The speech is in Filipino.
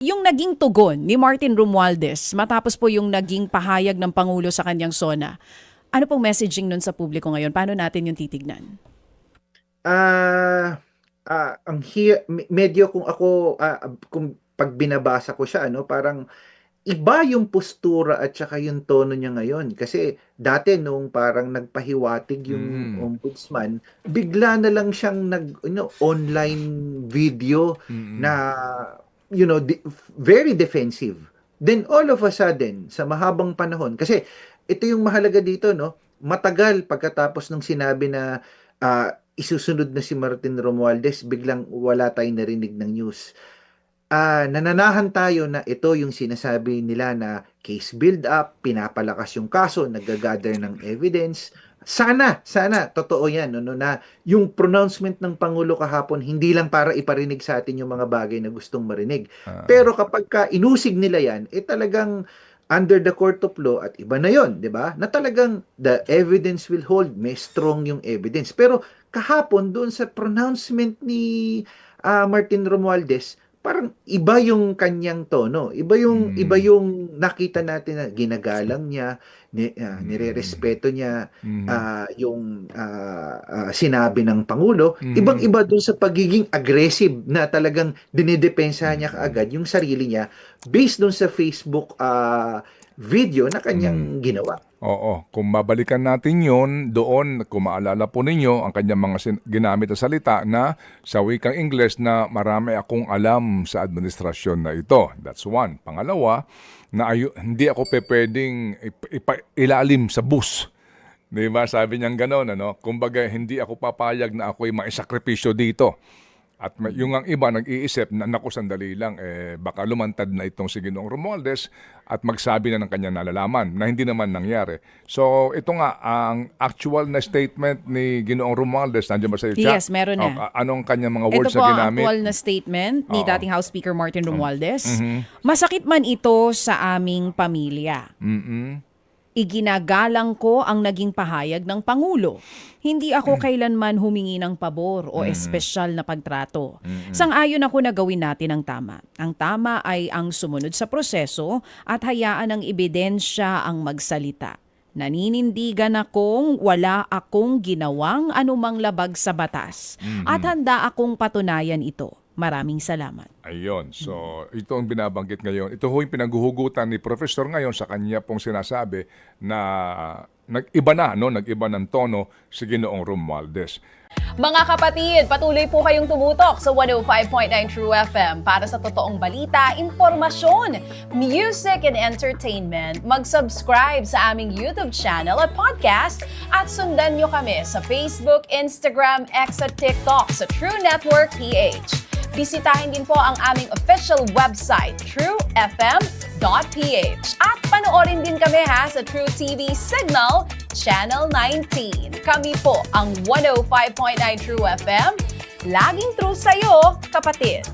Yung naging tugon ni Martin Romualdez matapos po yung naging pahayag ng Pangulo sa kanyang SONA, ano pong messaging nun sa publiko ngayon? Paano natin yung titignan? Ah, medyo kung ako, kung 'pag binabasa ko siya ano, parang iba yung postura at saka yung tono niya ngayon. Kasi dati nung parang nagpahiwatig yung Mm. ombudsman, bigla na lang siyang online video na, Mm. very defensive. Then all of a sudden, sa mahabang panahon, kasi ito yung mahalaga dito, no? Matagal pagkatapos nung sinabi na isusunod na si Martin Romualdez, biglang wala tayong narinig ng news. Nananahan tayo na ito yung sinasabi nila na case build-up, pinapalakas yung kaso, nag-gather ng evidence. Sana, totoo yan, no, na yung pronouncement ng Pangulo kahapon, hindi lang para iparinig sa atin yung mga bagay na gustong marinig. Ah. Pero kapag ka inusig nila yan, talagang under the court of law at iba na yon, di ba? Na talagang the evidence will hold, may strong yung evidence. Pero kahapon, doon sa pronouncement ni Martin Romualdez, parang iba yung kanyang tono. Iba Mm. yung nakita natin na ginagalang niya, Mm. nirerespeto niya Mhm. yung sinabi ng Pangulo. Mhm. Ibang-iba dun sa pagiging aggressive na talagang dinidepensa niya Mm. kaagad yung sarili niya based dun sa Facebook video na Mm. kanyang ginawa. Oo, kung babalikan natin yon doon, kung maalala po ninyo, ang kanyang mga ginamit na salita na sa wikang Ingles na marami akong alam sa administrasyon na ito. That's one. Pangalawa, na hindi ako pwedeng ilalim sa bus. Di ba? Sabi niyang gano'n, ano? Kumbaga, hindi ako papayag na ako'y maisakripisyo dito. At yung ang iba nag-iisip na naku sandali lang, baka lumantad na itong si Ginoong Romualdez at magsabi na ng kanyang nalalaman na hindi naman nangyari. So ito nga, ang actual na statement ni Ginoong Romualdez, nandiyan ba sa iyo, Cha? Yes, meron na. Anong kanyang mga Ito words po na ang ginamit? actual na statement ni Oo. dating House Speaker Martin Romualdez. Mhm. Masakit man ito sa aming pamilya. Mm-mm. Iginagalang ko ang naging pahayag ng Pangulo. Hindi ako kailanman humingi ng pabor o espesyal na pagtrato. Sang-ayon ako na gawin natin ang tama. Ang tama ay ang sumunod sa proseso at hayaan ng ebidensya ang magsalita. Naninindigan akong wala akong ginawang anumang labag sa batas at handa akong patunayan ito. Maraming salamat. Ayun. So, ito ang binabanggit ngayon. Ito ho yung pinaghuhugutan ni Professor ngayon sa kanya pong sinasabi na nag-iba na, no? Nag-iba ng tono si Ginoong Romualdez. Mga kapatid, patuloy po kayong tumutok sa 105.9 True FM para sa totoong balita, impormasyon, music and entertainment. Mag-subscribe sa aming YouTube channel at podcast at sundan nyo kami sa Facebook, Instagram, X at TikTok sa True Network PH. Bisitahin din po ang aming official website, truefm.ph. At panoorin din kami sa True TV Signal, Channel 19. Kami po ang 105.9 True FM. Laging true sa'yo, kapatid.